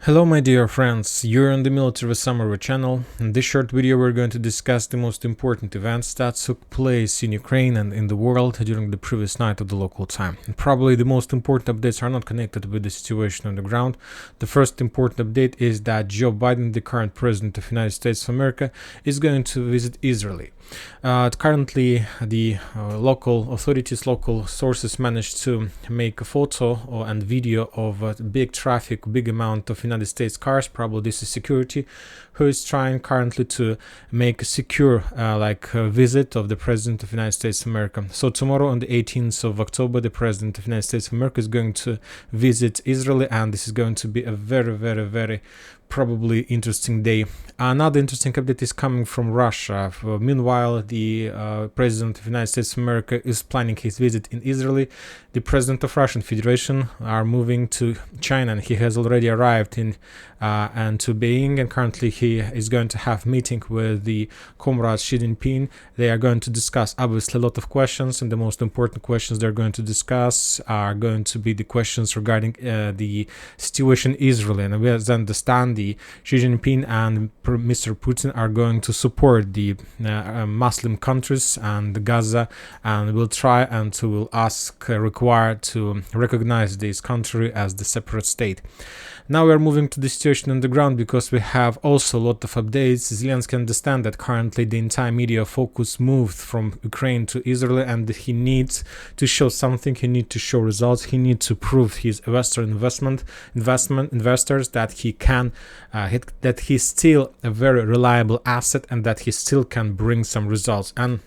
Hello my dear friends, you're on the Military Summary channel. In this short video we're going to discuss the most important events that took place in Ukraine and in the world during the previous night of the local time. And probably the most important updates are not connected with the situation on the ground. The first important update is that Joe Biden, the current president of the United States of America, is going to visit Israel. Currently, the local authorities, local sources managed to make a photo and video of a big traffic, big amount of United States cars. Probably this is security, who is trying currently to make a secure visit of the President of the United States of America. So tomorrow on the 18th of October, the President of the United States of America is going to visit Israel, and this is going to be a very probably interesting day. Another interesting update is coming from Russia. Meanwhile, the President of the United States of America is planning his visit in Israel. The President of Russian Federation are moving to China, and he has already arrived in and to Beijing, and currently he is going to have meeting with the comrade Xi Jinping. They are going to discuss obviously a lot of questions, and the most important questions they're going to discuss are going to be the questions regarding the situation in Israel. And we understand the Xi Jinping and Mr. Putin are going to support the Muslim countries and Gaza, and will try and to will ask require to recognize this country as the separate state. Now we are moving to the situation on the ground, because we have also a lot of updates. Zelensky understands that currently the entire media focus moved from Ukraine to Israel, and he needs to show something. He needs to show results. He needs to prove his Western investors that he can, that he's still a very reliable asset, and that he still can bring some results. And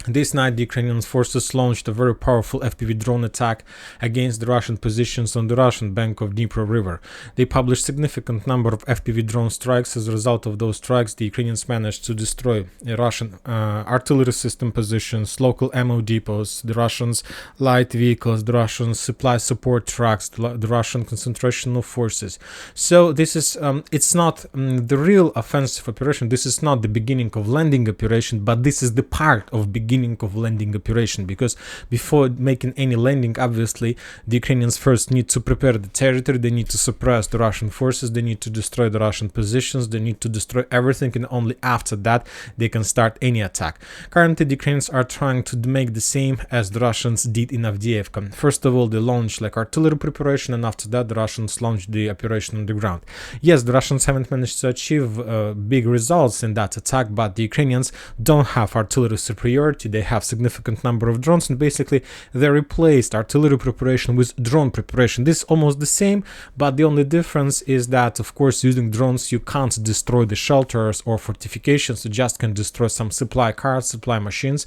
this night, the Ukrainian forces launched a very powerful FPV drone attack against the Russian positions on the Russian bank of Dnieper River. They published significant number of FPV drone strikes. As a result of those strikes, the Ukrainians managed to destroy Russian artillery system positions, local ammo depots, the Russians' light vehicles, the Russian supply support trucks, the Russian concentration of forces. So this is, it's not the real offensive operation. This is not the beginning of landing operation, but this is the part of beginning of landing operation, because before making any landing, obviously the Ukrainians first need to prepare the territory. They need to suppress the Russian forces, they need to destroy the Russian positions, they need to destroy everything, and only after that they can start any attack. Currently the Ukrainians are trying to make the same as the Russians did in Avdiivka. First of all, they launched artillery preparation, and after that the Russians launched the operation on the ground. Yes, the Russians haven't managed to achieve big results in that attack, but the Ukrainians don't have artillery superiority. They have significant number of drones, and basically they replaced artillery preparation with drone preparation. This is almost the same, but the only difference is that, of course, using drones you can't destroy the shelters or fortifications. You just can destroy some supply cars, supply machines.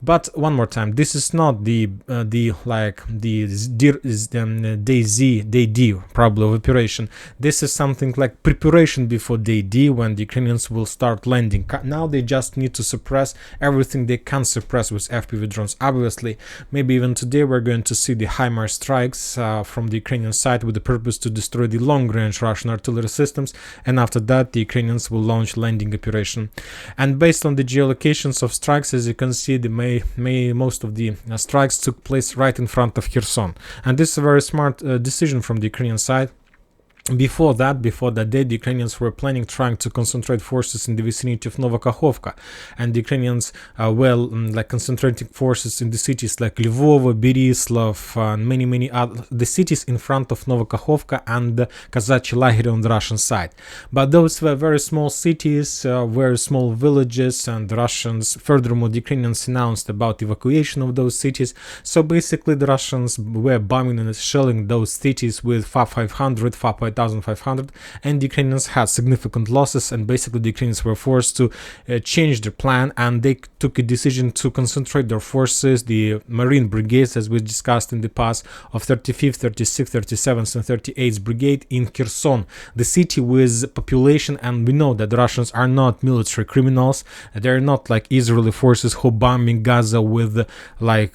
But one more time, this is not the day D probably of operation. This is something like preparation before day D, when the Ukrainians will start landing. Now they just need to suppress everything they can suppress with FPV drones. Obviously, maybe even today we're going to see the HIMARS strikes from the Ukrainian side with the purpose to destroy the long-range Russian artillery systems, and after that the Ukrainians will launch landing operation. And based on the geolocations of strikes, as you can see, the most of the strikes took place right in front of Kherson, and this is a very smart decision from the Ukrainian side. Before that day, the Ukrainians were trying to concentrate forces in the vicinity of Novokakhovka, and the Ukrainians concentrating forces in the cities like Lvov, Berislav, and many other the cities in front of Novokakhovka and Kazachий Lager on the Russian side. But those were very small cities, very small villages, and the Russians, furthermore, the Ukrainians announced about evacuation of those cities. So basically the Russians were bombing and shelling those cities with FA-500, FA-1500, and the Ukrainians had significant losses, and basically the Ukrainians were forced to change their plan, and they took a decision to concentrate their forces, the Marine brigades, as we discussed in the past, of 35th, 36th, 37th and 38th Brigade in Kherson, the city with population. And we know that the Russians are not military criminals. They're not like Israeli forces who bombing Gaza with very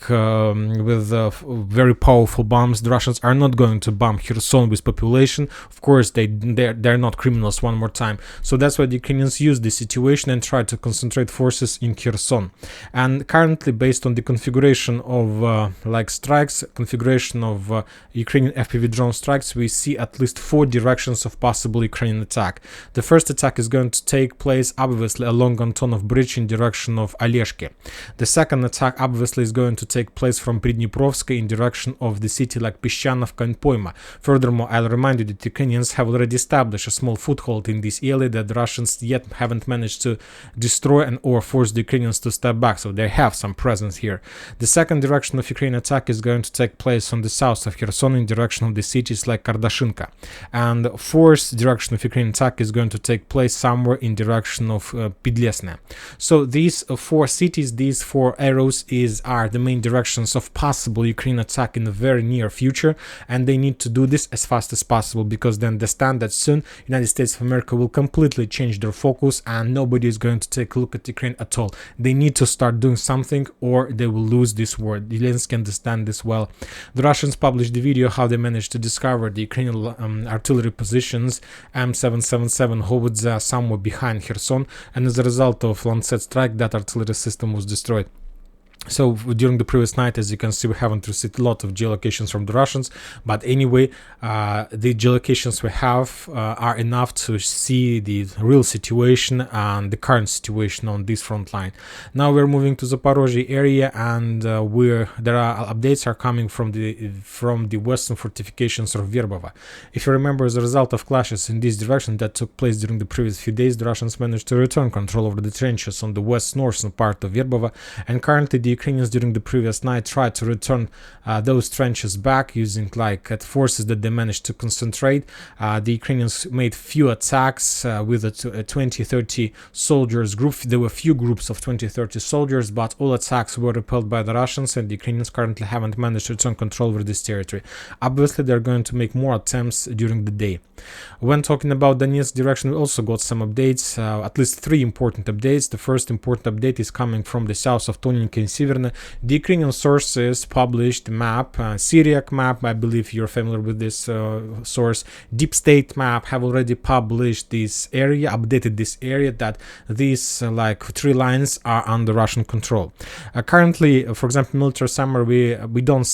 powerful bombs. The Russians are not going to bomb Kherson with population. Of course, they're not criminals one more time. So that's why the Ukrainians use this situation and try to concentrate forces in Kherson. And currently, based on the configuration of strikes, configuration of Ukrainian FPV drone strikes, we see at least 4 directions of possible Ukrainian attack. The first attack is going to take place obviously along Antonov Bridge in direction of Oleshki. The second attack obviously is going to take place from Pridniprovsk in direction of the city like Pyschanovka and Poima. Furthermore, I'll remind you that the Ukrainians have already established a small foothold in this area that the Russians yet haven't managed to destroy and or force the Ukrainians to step back, so they have some presence here. The second direction of Ukrainian attack is going to take place on the south of Kherson in direction of the cities like Kardashinka. And fourth direction of Ukrainian attack is going to take place somewhere in direction of Pidlesne. So these 4 cities, these 4 arrows are the main directions of possible Ukrainian attack in the very near future, and they need to do this as fast as possible because they understand that soon United States of America will completely change their focus and nobody is going to take a look at Ukraine at all. They need to start doing something or they will lose this war. Zelensky understand this well. The Russians published the video how they managed to discover the Ukrainian artillery positions M777 howitzer somewhere behind Kherson, and as a result of Lancet strike that artillery system was destroyed. So during the previous night, as you can see, we haven't received a lot of geolocations from the Russians, but anyway, the geolocations we have are enough to see the real situation and the current situation on this front line. Now we're moving to Zaporizhzhia area, and there are updates are coming from the western fortifications of Verbova. If you remember, as a result of clashes in this direction that took place during the previous few days, the Russians managed to return control over the trenches on the west-northern part of Verbova, and currently the Ukrainians during the previous night tried to return those trenches back using at forces that they managed to concentrate. The Ukrainians made few attacks with a 20-30 soldiers group. There were few groups of 20-30 soldiers, but all attacks were repelled by the Russians, and the Ukrainians currently haven't managed to return control over this territory. Obviously, they're going to make more attempts during the day. When talking about Donetsk direction, we also got some updates, at least 3 important updates. The first important update is coming from the south of Tonenka and Severne. The Ukrainian sources published a map, Syriac map, I believe you're familiar with this source. Deep State map have already published this area, updated this area, that these 3 lines are under Russian control. Currently, for example, military summer, we haven't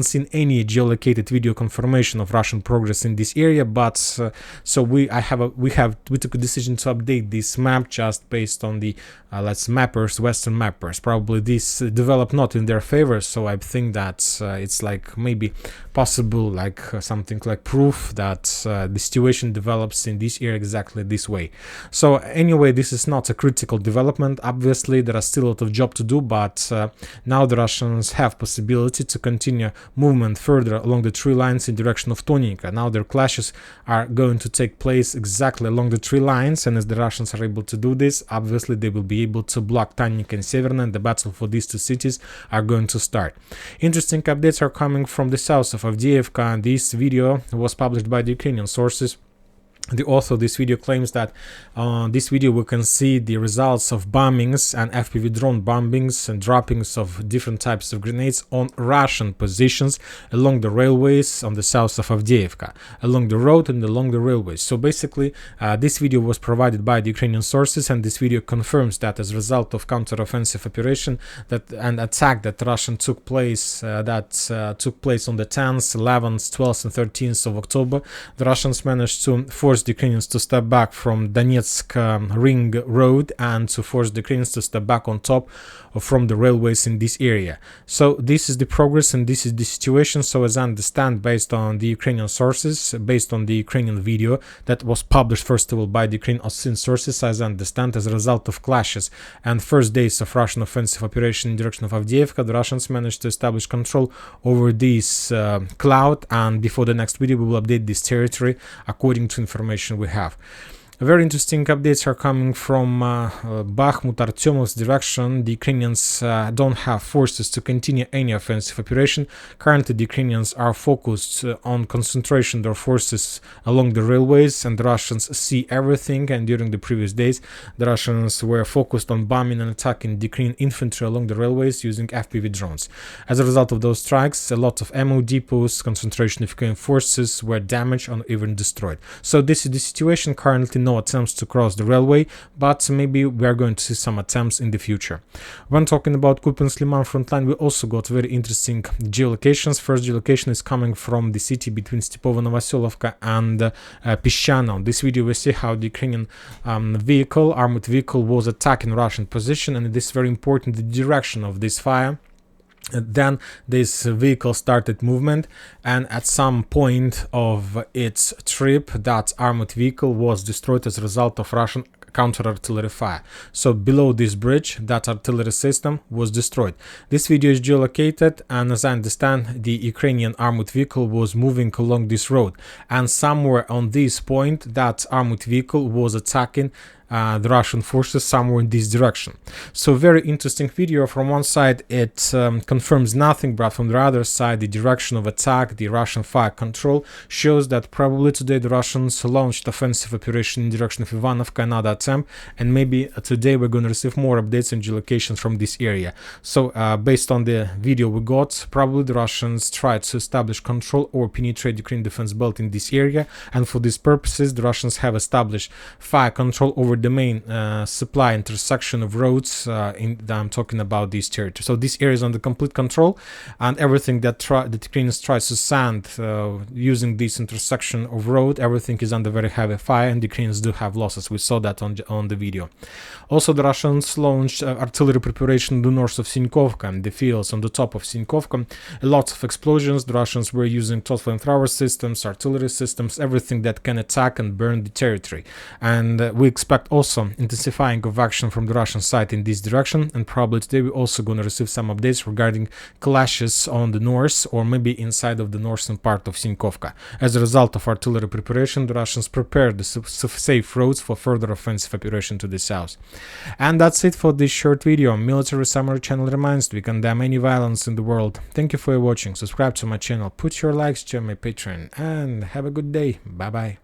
seen any geolocated video confirmation of Russian progress in this area, but so we took a decision to update this map just based on the Western mappers. Probably this developed not in their favor, so I think that it's maybe possible, something like proof that the situation develops in this area exactly this way. So anyway, this is not a critical development. Obviously, there are still a lot of job to do, but now the Russians have possibility to continue movement further along the 3 lines in direction of Tonenka. Now their clashes are going to take place exactly along the 3 lines, and as the Russians are able to do this, obviously they will be able to block Tonenka and Severne, and the battle for these 2 cities are going to start. Interesting updates are coming from the south of Avdiivka, and this video was published by the Ukrainian sources. The author of this video claims that on this video we can see the results of bombings and FPV drone bombings and droppings of different types of grenades on Russian positions along the railways on the south of Avdiivka, along the road and along the railways. So basically, this video was provided by the Ukrainian sources, and this video confirms that as a result of counter-offensive operation and attack that Russian took place on the 10th, 11th, 12th, and 13th of October, the Russians managed to force the Ukrainians to step back from Donetsk ring road and to force the Ukrainians to step back on top from the railways in this area. So this is the progress and this is the situation. So as I understand, based on the Ukrainian sources, based on the Ukrainian video that was published first of all by the Ukrainian OSINT sources, as I understand, as a result of clashes and first days of Russian offensive operation in direction of Avdiivka, the Russians managed to establish control over this cloud, and before the next video we will update this territory according to information we have. Very interesting updates are coming from Bakhmut, Artyomov's direction. The Ukrainians don't have forces to continue any offensive operation. Currently, the Ukrainians are focused on concentration their forces along the railways, and the Russians see everything. And during the previous days, the Russians were focused on bombing and attacking the Ukrainian infantry along the railways using FPV drones. As a result of those strikes, a lot of ammo depots, concentration of Ukrainian forces were damaged or even destroyed. So this is the situation currently. No attempts to cross the railway, but maybe we are going to see some attempts in the future. When talking about Kupiansk-Liman frontline, we also got very interesting geolocations. First geolocation is coming from the city between Stepovo Novoselovka and Pishano. This video we see how the Ukrainian armored vehicle was attacking Russian position, and it is very important the direction of this fire. Then this vehicle started movement, and at some point of its trip, that armored vehicle was destroyed as a result of Russian counter-artillery fire. So below this bridge, that artillery system was destroyed. This video is geolocated, and as I understand, the Ukrainian armored vehicle was moving along this road, and somewhere on this point, that armored vehicle was attacking the Russian forces somewhere in this direction. So very interesting video. From one side it confirms nothing, but from the other side the direction of attack, the Russian fire control, shows that probably today the Russians launched offensive operation in direction of Ivanovka, another attempt, and maybe today we're going to receive more updates and geolocations from this area. So based on the video we got, probably the Russians tried to establish control or penetrate Ukraine defense belt in this area, and for these purposes the Russians have established fire control over the main supply intersection of roads I'm talking about this territory. So this area is under complete control, and everything that the Ukrainians try to send using this intersection of road, everything is under very heavy fire, and the Ukrainians do have losses. We saw that on the video. Also, the Russians launched artillery preparation in the north of Sinkovka and the fields on the top of Sinkovka. Lots of explosions. The Russians were using total flamethrower systems, artillery systems, everything that can attack and burn the territory. And we expect also intensifying of action from the Russian side in this direction, and probably today we're also going to receive some updates regarding clashes on the north or maybe inside of the northern part of Sinkovka. As a result of artillery preparation, the Russians prepared the safe roads for further offensive operation to the south. And that's it for this short video. Military Summary channel reminds we condemn any violence in the world. Thank you for watching. Subscribe to my channel, put your likes to my Patreon, and have a good day. Bye bye.